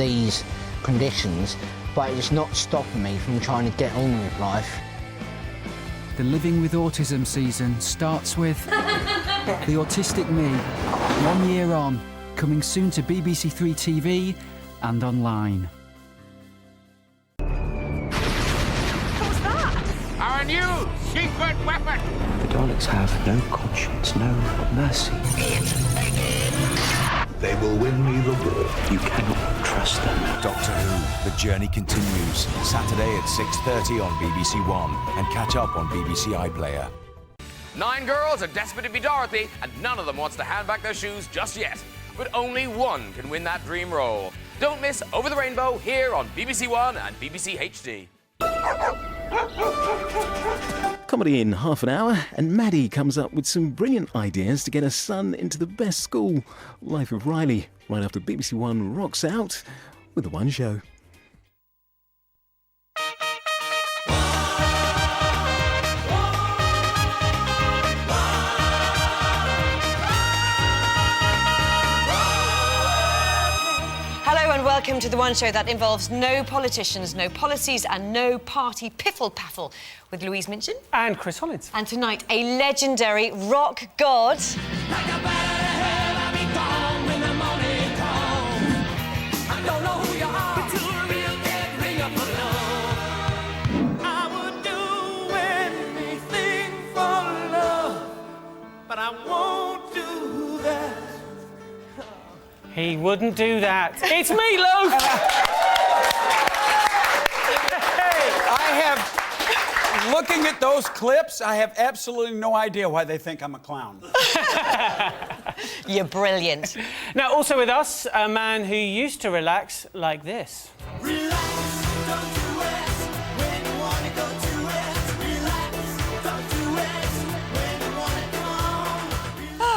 these conditions, but it's not stopping me from trying to get on with life. The Living with Autism season starts with The Autistic Me, 1 year on, coming soon to BBC Three TV and online. What's that? Our new secret weapon! The Daleks have no conscience, no mercy. They will win me the war. You cannot trust them. Doctor Who, The Journey continues. Saturday at 6:30 on BBC One and catch up on BBC iPlayer. 9 girls are desperate to be Dorothy, and none of them wants to hand back their shoes just yet. But only one can win that dream role. Don't miss Over the Rainbow here on BBC One and BBC HD. Comedy in half an hour, and Maddie comes up with some brilliant ideas to get her son into the best school. Life of Riley, right after BBC One rocks out with The One Show. Hello and welcome to The One Show that involves no politicians, no policies and no party piffle-paffle with Louise Minchin. And Chris Hollins. And tonight, a legendary rock god. He wouldn't do that. It's Meatloaf! Looking at those clips, I have absolutely no idea why they think I'm a clown. You're brilliant. Now, also with us, a man who used to relax like this.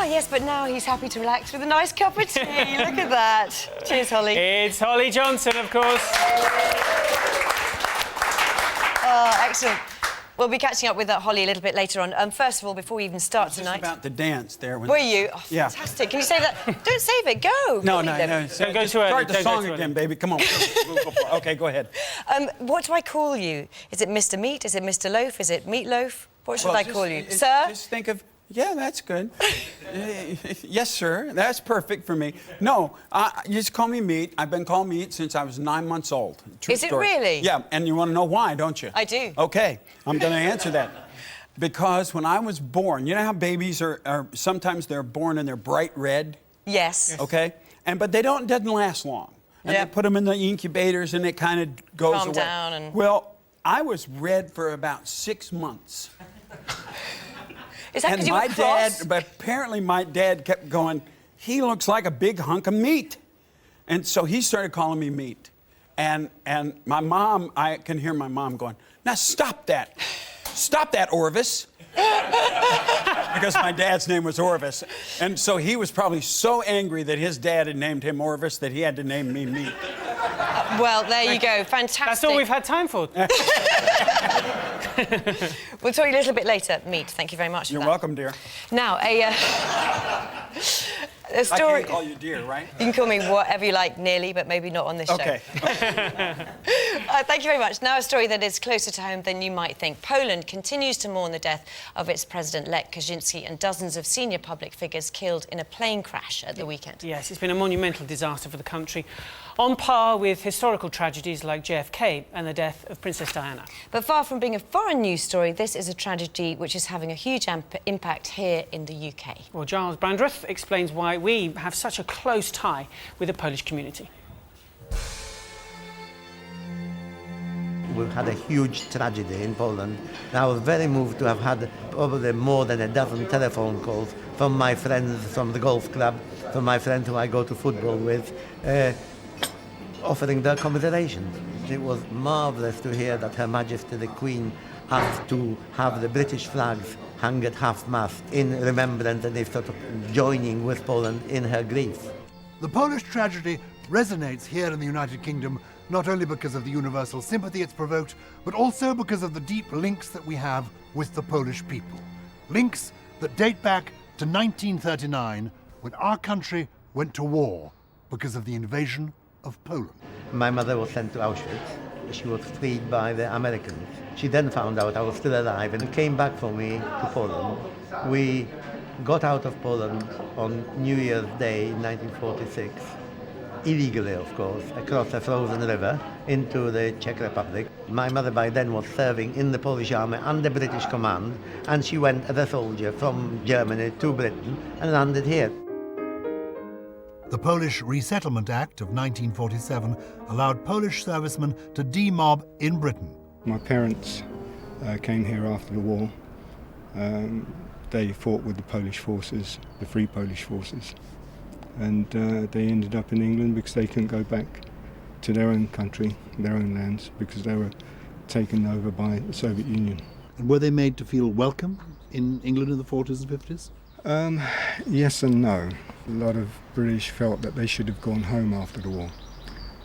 Yes, but now he's happy to relax with a nice cup of tea. Look at that. Cheers, Holly. It's Holly Johnson, of course. Oh, excellent. We'll be catching up with Holly a little bit later on. First of all, before we even start tonight... Just about the dance there. Were you? Oh, yeah. Fantastic. Can you save that? Don't save it. Go. No. Don't go too early. Start the song again, baby. Come on. OK, go ahead. What do I call you? Is it Mr. Meat? Is it Mr. Loaf? Is it Meatloaf? What should I call you? Sir? Just think of... Yeah, that's good. Yes, sir. That's perfect for me. No, you just call me Meat. I've been called Meat since I was 9 months old. True story. Is it really? Yeah, and you want to know why, don't you? I do. OK, I'm going to answer that. Because when I was born, you know how babies are sometimes they're born and they're bright red? Yes. OK? But doesn't last long. And they put them in the incubators and it kind of goes Calm away. down and... Well, I was red for about 6 months. Is that because you were cross? But apparently my dad kept going, he looks like a big hunk of meat. And so he started calling me Meat. And my mom, I can hear my mom going, now stop that. Stop that, Orvis. Because my dad's name was Orvis. And so he was probably so angry that his dad had named him Orvis that he had to name me Meat. Well, there you go. Fantastic. That's all we've had time for. We'll talk to you a little bit later, Meat. Thank you very much for that. You're welcome, dear. Now, a story... I can't call you dear, right? You can call me whatever you like, nearly, but maybe not on this show. OK. Thank you very much. Now a story that is closer to home than you might think. Poland continues to mourn the death of its president, Lech Kaczynski, and dozens of senior public figures killed in a plane crash at the weekend. Yes, it's been a monumental disaster for the country, on par with historical tragedies like JFK and the death of Princess Diana. But far from being a foreign news story, this is a tragedy which is having a huge impact here in the UK. Well, Giles Brandreth explains why we have such a close tie with the Polish community. We've had a huge tragedy in Poland. And I was very moved to have had probably more than a dozen telephone calls from my friends from the golf club, from my friends who I go to football with, offering their commiserations. It was marvellous to hear that Her Majesty the Queen asked to have the British flags hung at half-mast in remembrance and sort of joining with Poland in her grief. The Polish tragedy resonates here in the United Kingdom not only because of the universal sympathy it's provoked, but also because of the deep links that we have with the Polish people. Links that date back to 1939, when our country went to war because of the invasion of Poland. My mother was sent to Auschwitz. She was freed by the Americans. She then found out I was still alive and came back for me to Poland. We got out of Poland on New Year's Day 1946, illegally of course, across a frozen river into the Czech Republic. My mother by then was serving in the Polish army under British command, and she went as a soldier from Germany to Britain and landed here. The Polish Resettlement Act of 1947 allowed Polish servicemen to demob in Britain. My parents came here after the war. They fought with the Polish forces, the Free Polish Forces, and they ended up in England because they couldn't go back to their own country, their own lands, because they were taken over by the Soviet Union. And were they made to feel welcome in England in the 40s and 50s? Yes and no. A lot of British felt that they should have gone home after the war,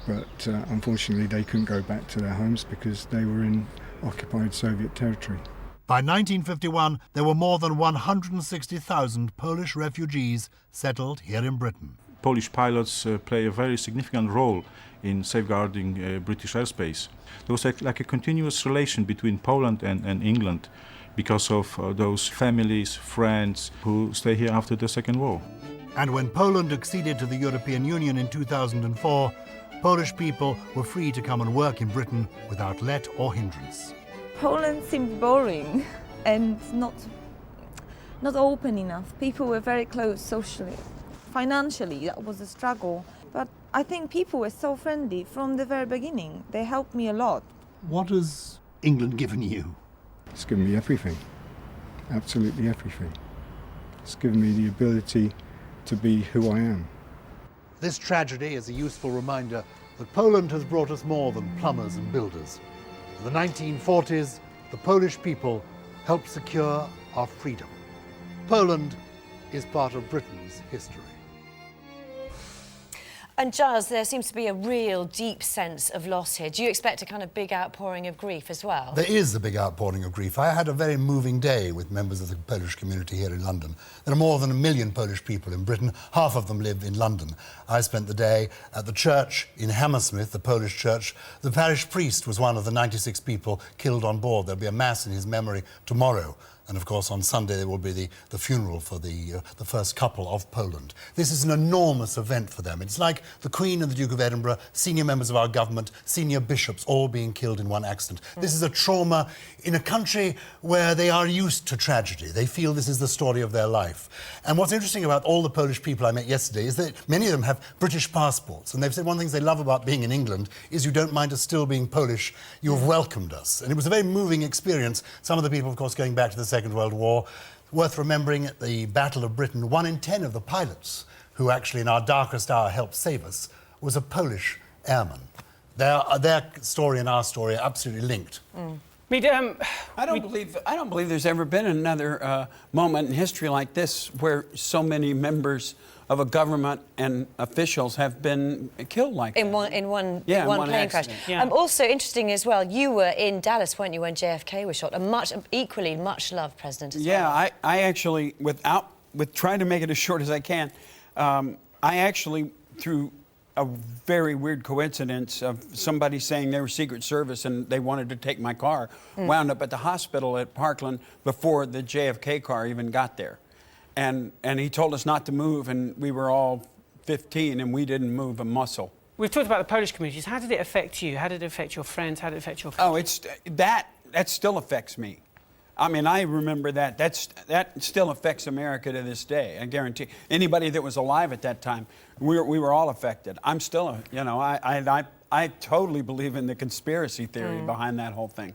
but unfortunately they couldn't go back to their homes because they were in occupied Soviet territory. By 1951, there were more than 160,000 Polish refugees settled here in Britain. Polish pilots play a very significant role in safeguarding British airspace. There was like a continuous relation between Poland and England because of those families, friends who stay here after the Second War. And when Poland acceded to the European Union in 2004, Polish people were free to come and work in Britain without let or hindrance. Poland seemed boring and not open enough. People were very close socially. Financially, that was a struggle. But I think people were so friendly from the very beginning. They helped me a lot. What has England given you? It's given me everything, absolutely everything. It's given me the ability to be who I am. This tragedy is a useful reminder that Poland has brought us more than plumbers and builders. In the 1940s, the Polish people helped secure our freedom. Poland is part of Britain's history. And Giles, there seems to be a real deep sense of loss here. Do you expect a kind of big outpouring of grief as well? There is a big outpouring of grief. I had a very moving day with members of the Polish community here in London. There are more than 1 million Polish people in Britain. Half of them live in London. I spent the day at the church in Hammersmith, the Polish church. The parish priest was one of the 96 people killed on board. There'll be a mass in his memory tomorrow. And of course, on Sunday, there will be the funeral for the first couple of Poland. This is an enormous event for them. It's like the Queen and the Duke of Edinburgh, senior members of our government, senior bishops, all being killed in one accident. This is a trauma in a country where they are used to tragedy. They feel this is the story of their life. And what's interesting about all the Polish people I met yesterday is that many of them have British passports. And they've said one of the things they love about being in England is you don't mind us still being Polish. You've welcomed us. And it was a very moving experience. Some of the people, of course, going back to the Second World War. Worth remembering at the Battle of Britain, 1 in 10 of the pilots who actually in our darkest hour helped save us was a Polish airman. Their story and our story are absolutely linked. I don't believe there's ever been another moment in history like this where so many members of a government and officials have been killed like in that. one plane crash. Yeah. Also interesting as well, you were in Dallas, weren't you, when JFK was shot? A equally much loved president as well. Yeah, I actually, with trying to make it as short as I can, I actually, through a very weird coincidence of somebody saying they were Secret Service and they wanted to take my car, wound up at the hospital at Parkland before the JFK car even got there. And he told us not to move, and we were all 15, and we didn't move a muscle. We've talked about the Polish communities. How did it affect you? How did it affect your friends? How did it affect your country? Oh, that still affects me. I mean, I remember that. That still affects America to this day. I guarantee. Anybody that was alive at that time, we were all affected. I'm still, I totally believe in the conspiracy theory behind that whole thing.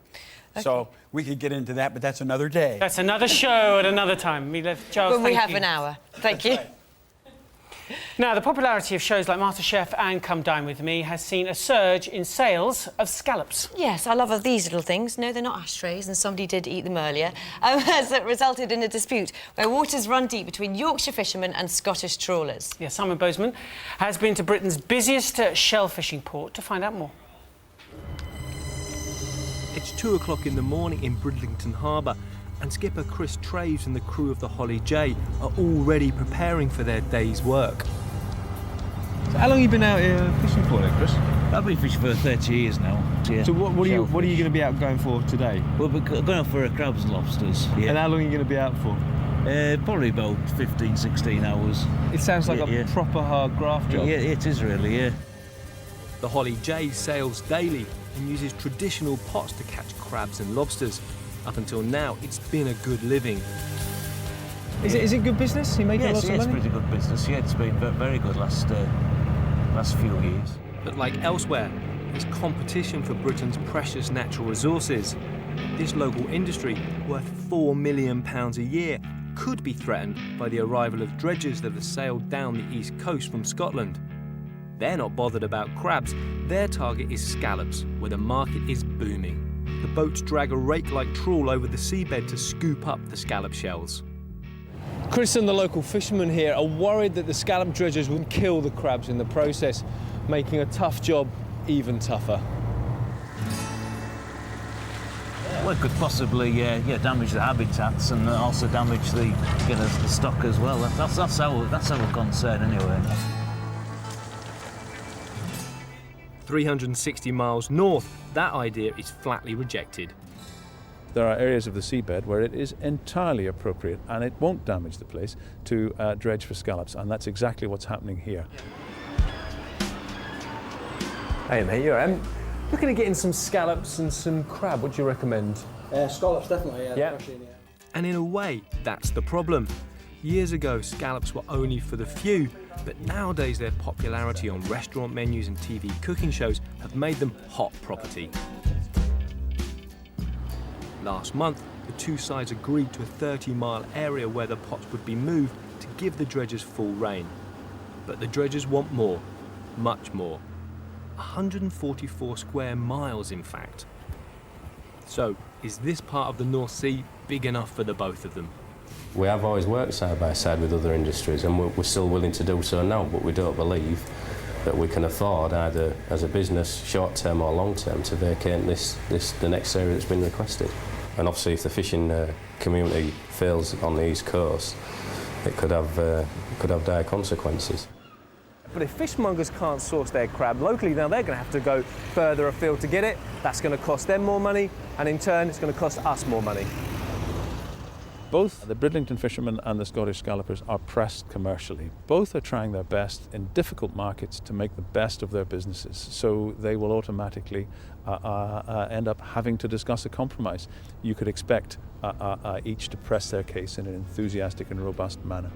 Okay. So we could get into that, but that's another day. That's another show at another time. Charles, when we have an hour. Thank you. Now, the popularity of shows like MasterChef and Come Dine With Me has seen a surge in sales of scallops. Yes, I love these little things. No, they're not ashtrays, and somebody did eat them earlier. Has resulted in a dispute where waters run deep between Yorkshire fishermen and Scottish trawlers. Yeah, Simon Bozeman has been to Britain's busiest shell fishing port to find out more. It's 2 o'clock in the morning in Bridlington Harbour, and skipper Chris Traves and the crew of the Holly J are already preparing for their day's work. So how long have you been out here fishing for then, Chris? I've been fishing for 30 years now. Yeah. So what are you going to be out going for today? Well, we're going out for crabs and lobsters. Yeah. And how long are you going to be out for? Probably about 15, 16 hours. It sounds like a proper hard graft job. Yeah, it is really, yeah. The Holly J sails daily and uses traditional pots to catch crabs and lobsters. Up until now, it's been a good living. Is it good business? You making lots of money? It's pretty good business. Yeah, it's been very good last few years. But like elsewhere, there's competition for Britain's precious natural resources. This local industry, worth £4 million a year, could be threatened by the arrival of dredgers that have sailed down the east coast from Scotland. They're not bothered about crabs. Their target is scallops, where the market is booming. The boats drag a rake-like trawl over the seabed to scoop up the scallop shells. Chris and the local fishermen here are worried that the scallop dredgers will kill the crabs in the process, making a tough job even tougher. Well, it could possibly damage the habitats and also damage the stock as well. That's our concern anyway. 360 miles north, that idea is flatly rejected. There are areas of the seabed where it is entirely appropriate, and it won't damage the place, to dredge for scallops, and that's exactly what's happening here. Hey mate, you're right. Looking at getting some scallops and some crab, what do you recommend? Scallops, definitely, yeah. And in a way, that's the problem. Years ago, scallops were only for the few, but nowadays their popularity on restaurant menus and TV cooking shows have made them hot property. Last month, the two sides agreed to a 30-mile area where the pots would be moved to give the dredgers full rein. But the dredgers want more, much more. 144 square miles, in fact. So, is this part of the North Sea big enough for the both of them? We have always worked side by side with other industries, and we're still willing to do so now, but we don't believe that we can afford, either as a business, short-term or long-term, to vacate the next area that's been requested. And obviously, if the fishing community fails on the East Coast, it could have dire consequences. But if fishmongers can't source their crab locally, now they're going to have to go further afield to get it. That's going to cost them more money, and in turn, it's going to cost us more money. Both the Bridlington fishermen and the Scottish scallopers are pressed commercially. Both are trying their best in difficult markets to make the best of their businesses, so they will automatically end up having to discuss a compromise. You could expect each to press their case in an enthusiastic and robust manner.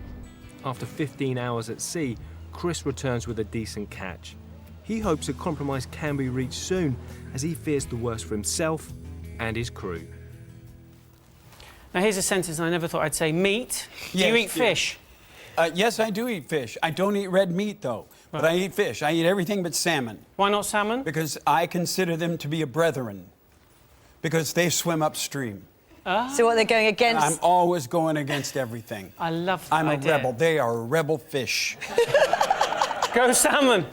After 15 hours at sea, Chris returns with a decent catch. He hopes a compromise can be reached soon, as he fears the worst for himself and his crew. Now here's a sentence I never thought I'd say. Meat. Do you eat fish? Yes, I do eat fish. I don't eat red meat, though. But I eat fish. I eat everything but salmon. Why not salmon? Because I consider them to be a brethren. Because they swim upstream. So what, they're going against? I'm always going against everything. I love that I'm idea. a rebel. They are a rebel fish. Go salmon.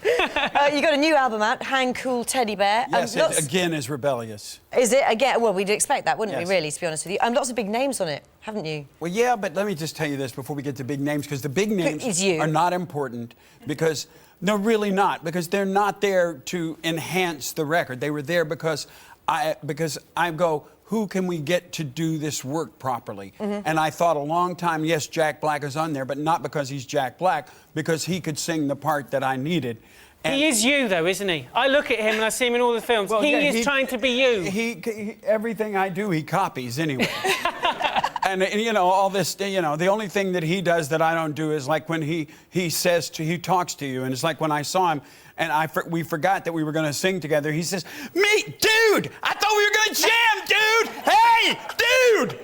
You got a new album out, Hang Cool Teddy Bear. Yes, it again is rebellious. Is it again? Well, we'd expect that, wouldn't we, really, to be honest with you? Lots of big names on it, haven't you? Well, yeah, but let me just tell you this before we get to big names, because the big names are not important, because they're really not, because they're not there to enhance the record. They were there because I go, who can we get to do this work properly? And I thought a long time, yes, Jack Black is on there, but not because he's Jack Black, because he could sing the part that I needed. And he is you, though, isn't he? I look at him and I see him in all the films. Well, he is trying to be you. Everything I do, he copies anyway. and you know, all this, you know, the only thing that he does that I don't do is like when he talks to you, and it's like when I saw him, and we forgot that we were going to sing together. He says, "Me, dude, I thought we were going to jam, dude. Hey, dude."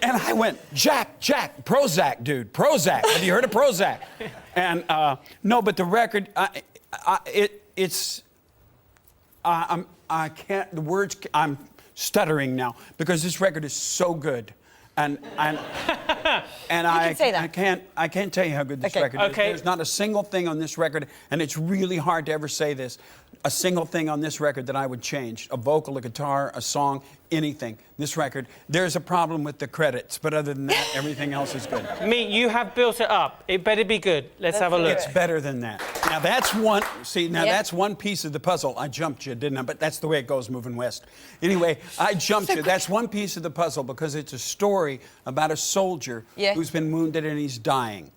And I went, Jack, Prozac, dude, Prozac. Have you heard of Prozac? And no, but the record, I'm stuttering now because this record is so good. And I can't tell you how good this record is. There's not a single thing on this record, and it's really hard to ever say this, a single thing on this record that I would change. A vocal, a guitar, a song, anything. This record, there's a problem with the credits, but other than that, everything else is good. Meat, you have built it up. It better be good. Let's have a look. It's better than that. Now that's one, that's one piece of the puzzle. I jumped you, didn't I? But that's the way it goes moving west. Anyway, I jumped you. That's one piece of the puzzle because it's a story about a soldier who's been wounded and he's dying.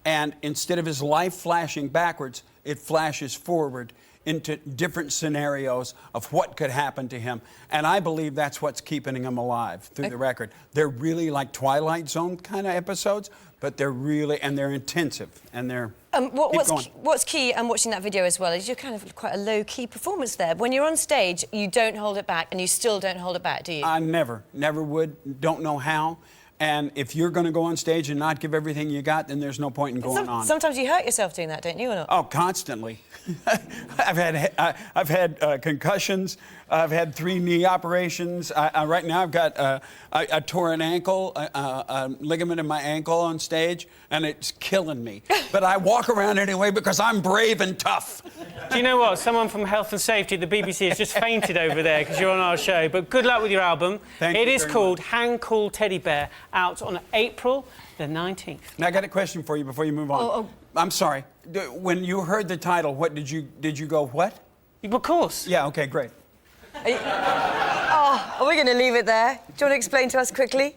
And instead of his life flashing backwards, it flashes forward into different scenarios of what could happen to him. And I believe that's what's keeping him alive through the record. They're really like Twilight Zone kind of episodes, but they're really, and they're intensive, and they're what's key, and watching that video as well, is you're kind of quite a low-key performance there. When you're on stage, you don't hold it back, and you still don't hold it back, do you? I never would, don't know how. And if you're going to go on stage and not give everything you got, then there's no point in going on. Sometimes you hurt yourself doing that, don't you, or not? Oh, constantly. I've had concussions. I've had 3 knee operations. Right now I've got I tore an ankle, a ligament in my ankle on stage, and it's killing me. But I walk around anyway because I'm brave and tough. Do you know what? Someone from Health and Safety at the BBC has just fainted over there because you're on our show. But good luck with your album. Thank you It is very called much. Hang Cool Teddy Bear, out on April the 19th. Now I got a question for you before you move on. I'm sorry. When you heard the title, what did you go what? Of course. Yeah. Okay. Great. Are we going to leave it there? Do you want to explain to us quickly?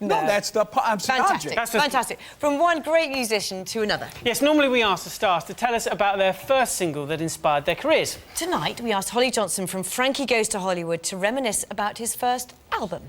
No, that's the fantastic. Fantastic. From one great musician to another. Yes, normally we ask the stars to tell us about their first single that inspired their careers. Tonight, we asked Holly Johnson from Frankie Goes to Hollywood to reminisce about his first album.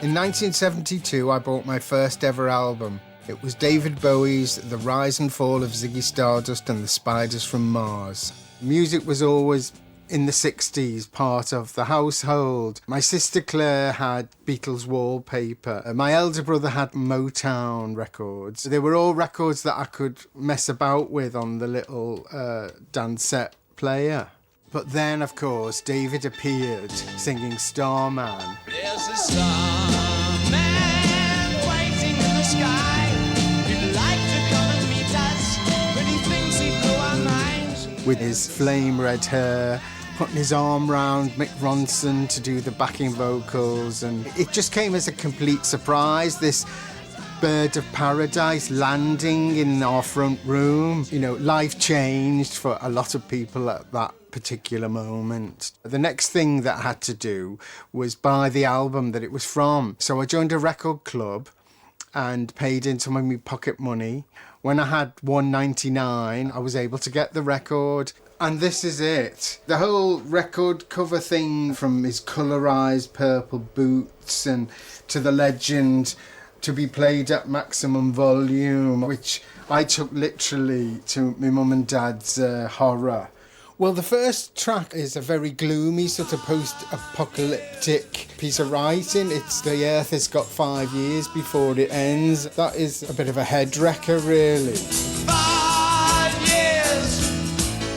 In 1972, I bought my first ever album. It was David Bowie's The Rise and Fall of Ziggy Stardust and the Spiders from Mars. Music was always, in the 60s, part of the household. My sister Claire had Beatles wallpaper. My elder brother had Motown records. They were all records that I could mess about with on the little Dansette player. But then, of course, David appeared singing Starman. There's a starman waiting in the sky. He'd like to come and meet us, but he thinks he'd blow our minds. With his flame red hair, putting his arm round Mick Ronson to do the backing vocals, and it just came as a complete surprise, this bird of paradise landing in our front room. You know, life changed for a lot of people at that particular moment. The next thing that I had to do was buy the album that it was from. So I joined a record club and paid into my pocket money. When I had $1.99, I was able to get the record. And this is it. The whole record cover thing, from his colorized purple boots and to the legend to be played at maximum volume, which I took literally to my mum and dad's horror. Well, the first track is a very gloomy, sort of post-apocalyptic piece of writing. It's the Earth has got 5 years before it ends. That is a bit of a head-wrecker, really. 5 years,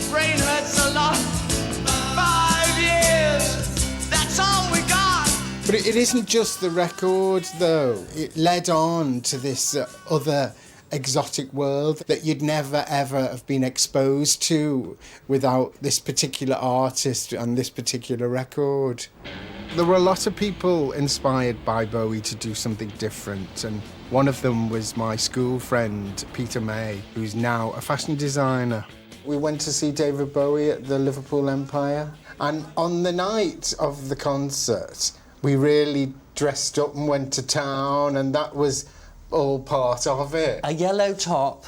brain hurts a lot. 5 years, that's all we got. But it isn't just the record, though. It led on to this other exotic world that you'd never ever have been exposed to without this particular artist and this particular record. There were a lot of people inspired by Bowie to do something different, and one of them was my school friend Peter May, who's now a fashion designer. We went to see David Bowie at the Liverpool Empire, and on the night of the concert we really dressed up and went to town, and that was all part of it. A yellow top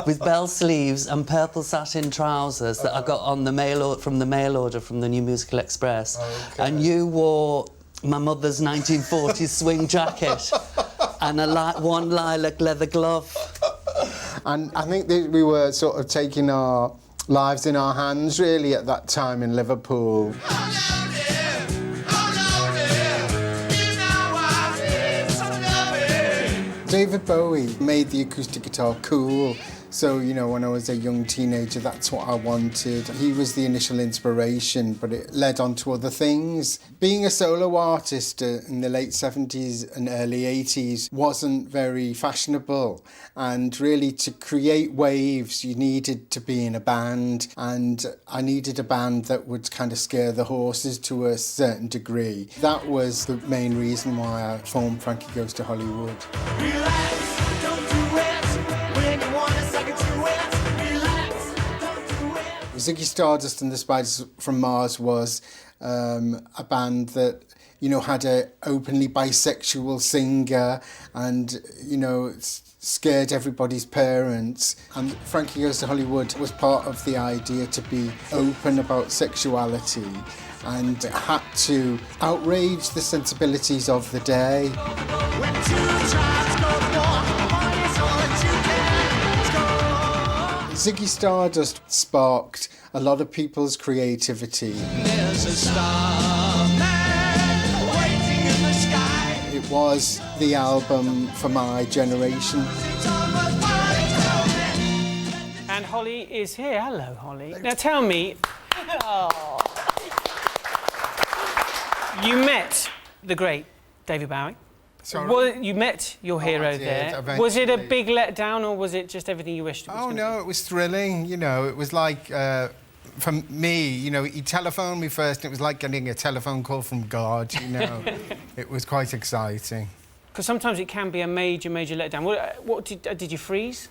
with bell sleeves and purple satin trousers that I got on the from the mail order from the New Musical Express. Okay. And you wore my mother's 1940s swing jacket and one lilac leather glove. And I think that we were sort of taking our lives in our hands, really, at that time in Liverpool. David Bowie made the acoustic guitar cool, So, you know, when I was a young teenager, that's what I wanted. He was the initial inspiration, but it led on to other things. Being a solo artist in the late 70s and early 80s wasn't very fashionable. And really, to create waves, you needed to be in a band. And I needed a band that would kind of scare the horses to a certain degree. That was the main reason why I formed Frankie Goes to Hollywood. Ziggy Stardust and the Spiders from Mars was a band that, you know, had an openly bisexual singer and, you know, scared everybody's parents. And Frankie Goes to Hollywood was part of the idea to be open about sexuality and it had to outrage the sensibilities of the day. Ziggy Stardust sparked a lot of people's creativity. There's a star man waiting in the sky. It was the album for my generation. And Holly is here. Hello, Holly. Now tell me, you met the great David Bowie. Sorry? Well, you met your hero I did, there. eventually. Was it a big letdown, or was it just everything you wished it was? Oh, no, it was thrilling. You know, it was like, for me, you know, he telephoned me first, and it was like getting a telephone call from God, you know. It was quite exciting. Because sometimes it can be a major, major letdown. What did you freeze?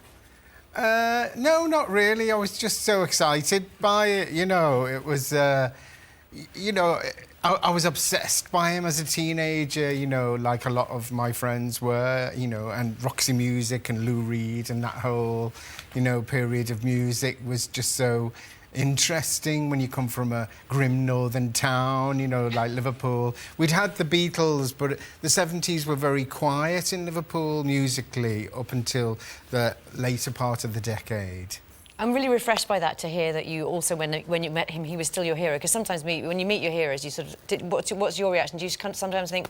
No, not really. I was just so excited by it, you know. It was, you know... I was obsessed by him as a teenager, you know, like a lot of my friends were, you know, and Roxy Music and Lou Reed and that whole, you know, period of music was just so interesting when you come from a grim northern town, you know, like Liverpool. We'd had the Beatles, but the 70s were very quiet in Liverpool musically up until the later part of the decade. I'm really refreshed by that, to hear that you also, when you met him, he was still your hero. Because sometimes when you meet your heroes, you sort of... what's your reaction? Do you sometimes think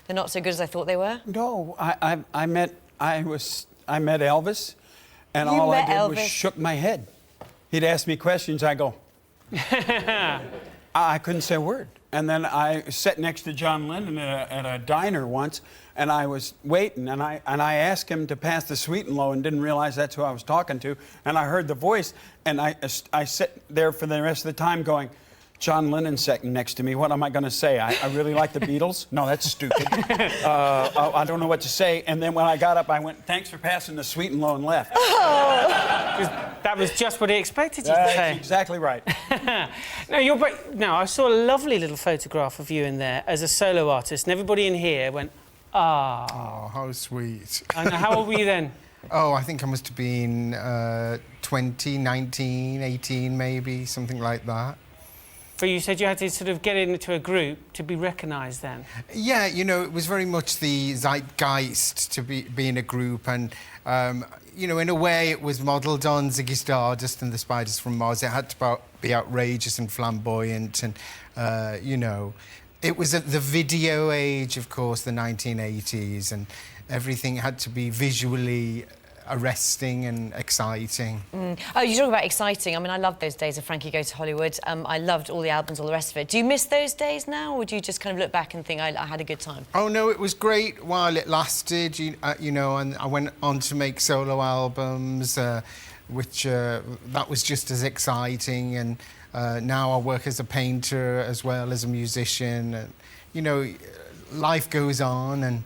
they're not so good as I thought they were? No, I met Elvis, and You all I met did was Elvis? shook my head. He'd ask me questions, I go... I couldn't say a word. And then I sat next to John Lennon at a diner once, and I was waiting, and I asked him to pass the sweet and low and didn't realize that's who I was talking to. And I heard the voice, and I sat there for the rest of the time going, John Lennon sitting next to me, what am I going to say? I really like the Beatles? No, that's stupid. I don't know what to say. And then when I got up, I went, thanks for passing the sweet and low, and left. That was just what he expected you to say. That's exactly right. Now, I saw a lovely little photograph of you in there as a solo artist, and everybody in here went, ah. Oh, how sweet. And how old were you then? Oh, I think I must have been 20, 19, 18 maybe, something like that. But you said you had to sort of get into a group to be recognised then. Yeah, you know, it was very much the zeitgeist to be in a group, and you know, in a way, it was modelled on Ziggy Stardust and the Spiders from Mars. It had to be outrageous and flamboyant, and you know, it was at the video age, of course, the 1980s, and everything had to be visually arresting and exciting. Oh, you talk about exciting. I mean, I loved those days of Frankie Goes to Hollywood. I loved all the albums, all the rest of it. Do you miss those days now, or do you just kind of look back and think, I had a good time? Oh, no, it was great while it lasted, you know, and I went on to make solo albums, which that was just as exciting, and now I work as a painter as well as a musician. And, you know, life goes on, and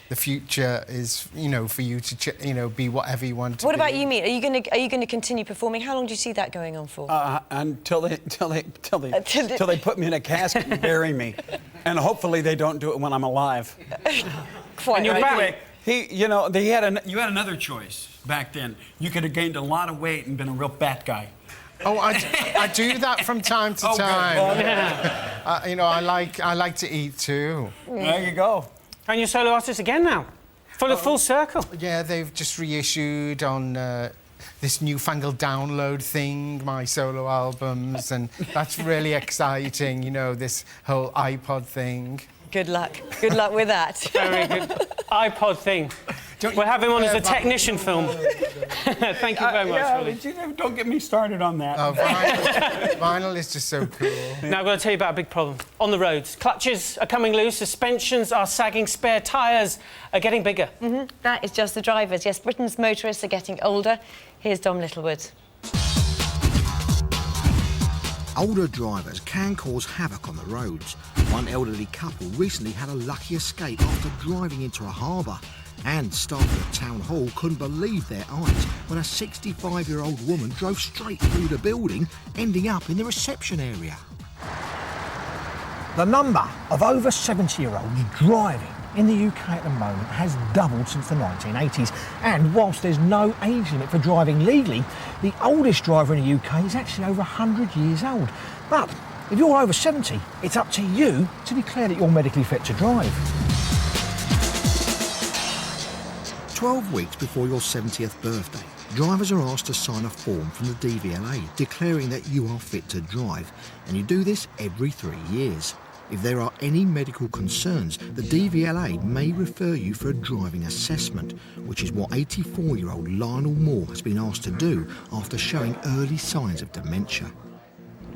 the future is, you know, for you to, you know, be whatever you want to be. What about you, Meat? Are you going to continue performing? How long do you see that going on for? Until they put me in a casket and bury me, and hopefully they don't do it when I'm alive. Quite and right. Anyway, you know, you had another choice back then. You could have gained a lot of weight and been a real fat guy. Oh, I do that from time to time. Well, yeah. You know, I like to eat too. There you go. And you're solo artist again now, for the full circle. Yeah, they've just reissued on this newfangled download thing, my solo albums, and that's really exciting, you know, this whole iPod thing. Good luck. Good luck with that. Very good. iPod thing. We'll have him on as a technician film. Thank you very much, Willie. Don't get me started on that. Oh, vinyl is just so cool. Now, I've got to tell you about a big problem. On the roads, clutches are coming loose, suspensions are sagging, spare tyres are getting bigger. That is just the drivers. Yes, Britain's motorists are getting older. Here's Dom Littlewood. Older drivers can cause havoc on the roads. One elderly couple recently had a lucky escape after driving into a harbour. And staff at Town Hall couldn't believe their eyes when a 65-year-old woman drove straight through the building, ending up in the reception area. The number of over 70-year-olds driving in the UK at the moment has doubled since the 1980s. And whilst there's no age limit for driving legally, the oldest driver in the UK is actually over 100 years old. But if you're over 70, it's up to you to declare that you're medically fit to drive. 12 weeks before your 70th birthday, drivers are asked to sign a form from the DVLA declaring that you are fit to drive, and you do this every 3 years. If there are any medical concerns, the DVLA may refer you for a driving assessment, which is what 84-year-old Lionel Moore has been asked to do after showing early signs of dementia.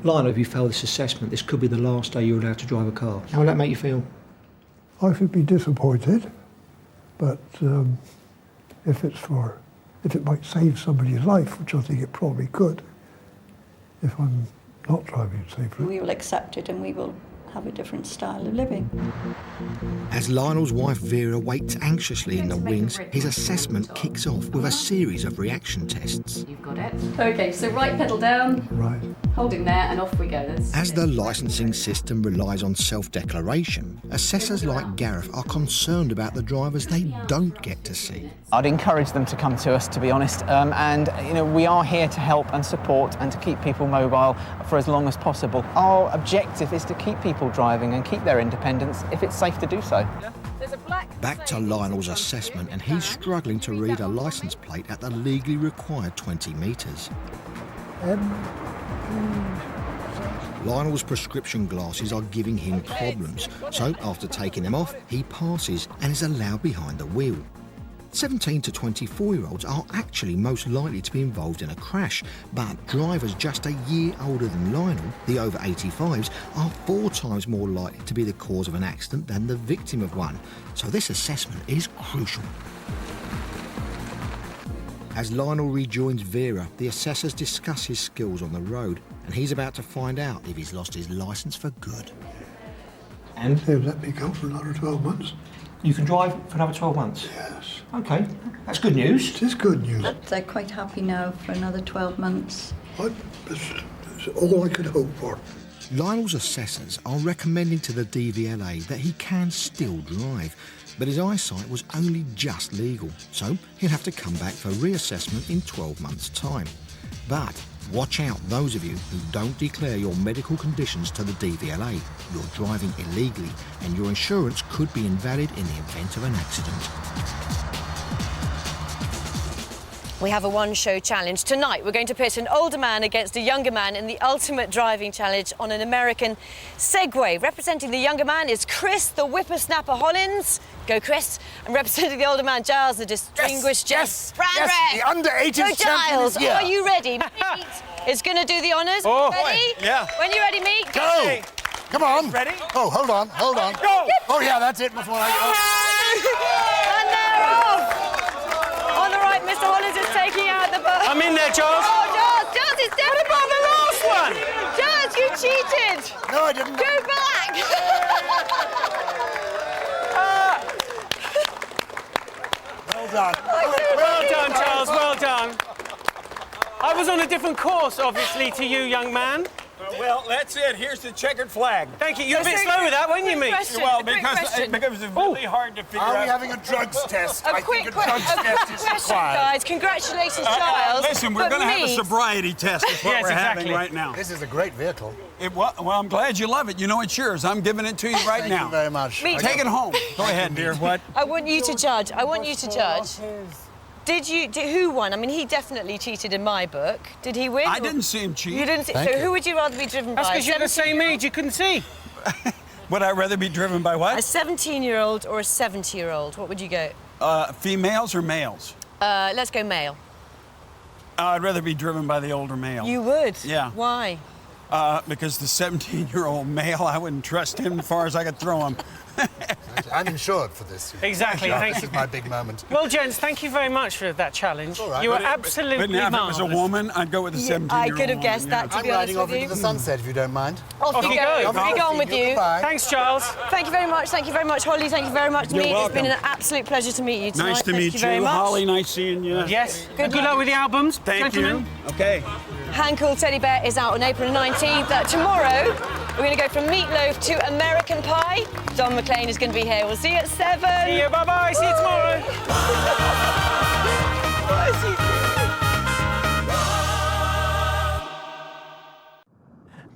Lionel, if you fail this assessment, this could be the last day you're allowed to drive a car. How will that make you feel? I should be disappointed, but if it might save somebody's life, which I think it probably could, if I'm not driving safely. We will accept it and we will have a different style of living. As Lionel's wife Vera waits anxiously in the wings, his assessment kicks off with a series of reaction tests. You've got it. OK, so right pedal down. Right. Holding there and off we go. As the licensing system relies on self-declaration, assessors like Gareth are concerned about the drivers they don't get to see. I'd encourage them to come to us, to be honest, and we are here to help and support and to keep people mobile for as long as possible. Our objective is to keep people driving and keep their independence if it's safe to do so. Back to Lionel's assessment, and he's struggling to read a licence plate at the legally required 20 metres. Lionel's prescription glasses are giving him problems, so after taking them off, he passes and is allowed behind the wheel. 17 to 24-year-olds are actually most likely to be involved in a crash, but drivers just a year older than Lionel, the over 85s, are 4 times more likely to be the cause of an accident than the victim of one. So this assessment is crucial. As Lionel rejoins Vera, the assessors discuss his skills on the road, and he's about to find out if he's lost his licence for good. And? They've let me go for another 12 months. You can drive for another 12 months? Yes. OK, that's good news. It is good news. They're quite happy now for another 12 months. It's all I could hope for. Lionel's assessors are recommending to the DVLA that he can still drive, but his eyesight was only just legal, so he'll have to come back for reassessment in 12 months' time. But watch out, those of you who don't declare your medical conditions to the DVLA. You're driving illegally, and your insurance could be invalid in the event of an accident. We have a one-show challenge. Tonight, we're going to pit an older man against a younger man in the ultimate driving challenge on an American Segway. Representing the younger man is Chris, the whippersnapper Hollins. Go, Chris. And representing the older man, Giles, the distinguished Yes, Brandreth. the under-80s So, champion Giles, is here. are you ready? Meat is going to do the honours. Oh, ready? boy, yeah. When you're ready, Meat, Go! Come on. Ready? Oh, hold on. Go! Oh, yeah, that's it before I And they're off. On the right, Mr. Hollins is taking out the bus. I'm in there, Giles. Oh, Giles is definitely... What about the last one? Giles, you cheated. No, I didn't. Go back. Well done. Well done, Giles, well done. I was on a different course, obviously, to you, young man. Well, that's it. Here's the checkered flag. Thank you. You're a bit slow with that, weren't you, mate? Well, because it's really hard to figure out. Are we having a drugs test? A quick question, guys. Congratulations, Giles. Listen, we're going to have a sobriety test is what Yes, we're exactly. having right now. This is a great vehicle. Well, I'm glad you love it. You know it's yours. I'm giving it to you right now. Thank you very much. Take it home. Go ahead, dear. What? I want you to judge. Who won? I mean, he definitely cheated in my book. Did he win? I didn't see him cheat. You didn't see. Thank So you. who would you rather be driven That's by? because you're the same age, you couldn't see. Would I rather be driven by A what? 17-year-old or a 70-year-old? What would you go? Females or males? Let's go male. I'd rather be driven by the older male. You would? Yeah. Why? Because the 17-year-old male, I wouldn't trust him as far as I could throw him. I'm insured for this. Exactly, thank This you. is my big moment. Well, gents, thank you very much for that challenge. All right. You were But absolutely But now, if it was a marvellous. woman, I'd go with the 17-year-old. I could have guessed that, to I'm be honest riding off with you. into the sunset, if you don't mind. Off you go. Off you go on with you. Goodbye. Thanks, Charles. Thank you very much. Thank you very much, Holly. Thank you very much, You're Meet. It's been welcome. an absolute pleasure to meet you tonight. Nice to Thank meet you very you, much. Holly. Nice seeing you. Yes. Good luck with the albums, Thank gentlemen. you. Okay. Hand Called Teddy Bear is out on April 19th. Tomorrow, we're going to go from Meatloaf to American Pie. Don McLean is going to be here. We'll see you at 7. See you. Bye-bye. See you tomorrow.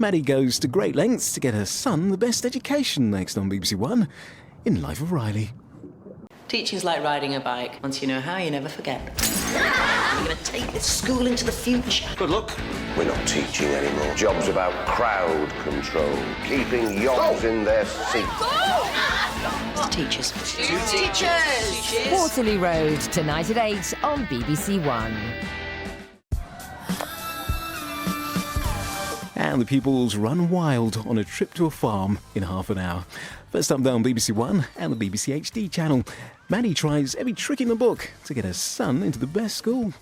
Maddie goes to great lengths to get her son the best education, next on BBC One in Life of Riley. Teaching's like riding a bike. Once you know how, you never forget. You're going to take this school into the future. Good luck. We're not teaching anymore. Job's about crowd control, keeping yobs in their seats. Teachers. Teachers! Waterloo Road, tonight at 8 on BBC One. And the pupils run wild on a trip to a farm in half an hour. First up there on BBC One and the BBC HD channel, Maddie tries every trick in the book to get her son into the best school.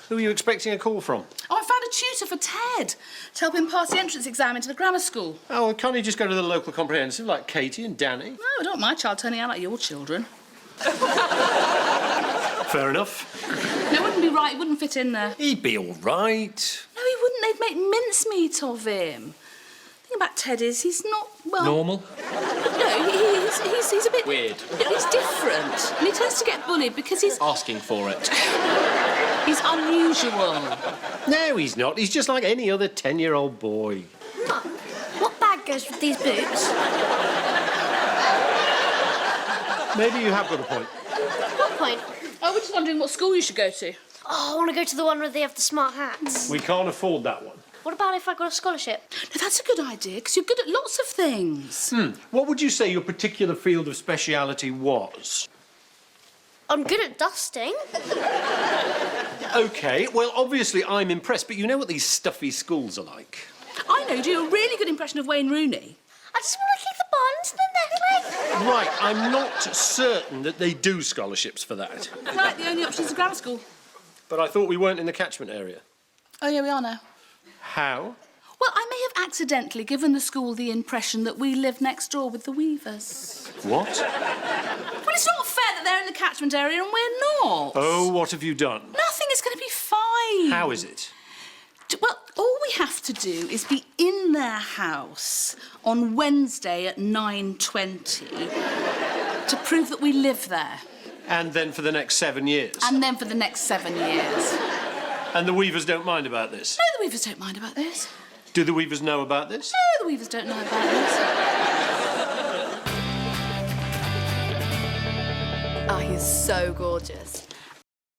Who are you expecting a call from? Oh, I found a tutor for Ted to help him pass the entrance exam into the grammar school. Oh, well, can't you just go to the local comprehensive like Katie and Danny? No, I don't want my child turning out like your children. Fair enough. No, it wouldn't be right. He wouldn't fit in there. He'd be all right. No, he wouldn't. They'd make mincemeat of him. The thing about Ted is he's not, well... Normal? No, he's a bit... Weird. No, he's different. And he tends to get bullied because he's... Asking for it. He's unusual. No, he's not. He's just like any other 10-year-old boy. Mum, what bag goes with these boots? Maybe you have got a point. What point? Oh, we're just wondering what school you should go to. Oh, I want to go to the one where they have the smart hats. We can't afford that one. What about if I got a scholarship? No, that's a good idea, because you're good at lots of things. What would you say your particular field of speciality was? I'm good at dusting. OK, well, obviously I'm impressed, but you know what these stuffy schools are like. I know, do a really good impression of Wayne Rooney. I just want to kick the ball into the net, Right, I'm not certain that they do scholarships for that. Right, the only option is a grammar school. But I thought we weren't in the catchment area. Oh, yeah, we are now. How? Well, I may have accidentally given the school the impression that we live next door with the Weavers. What? Well, it's not fair that they're in the catchment area and we're not. Oh, what have you done? Nothing is going to be fine. How is it? Well, all we have to do is be in their house on Wednesday at 9:20 to prove that we live there. And then for the next 7 years? And then for the next 7 years. And the Weavers don't mind about this? No, the Weavers don't mind about this. Do the Weavers know about this? No, the Weavers don't know about this. Oh, he's so gorgeous.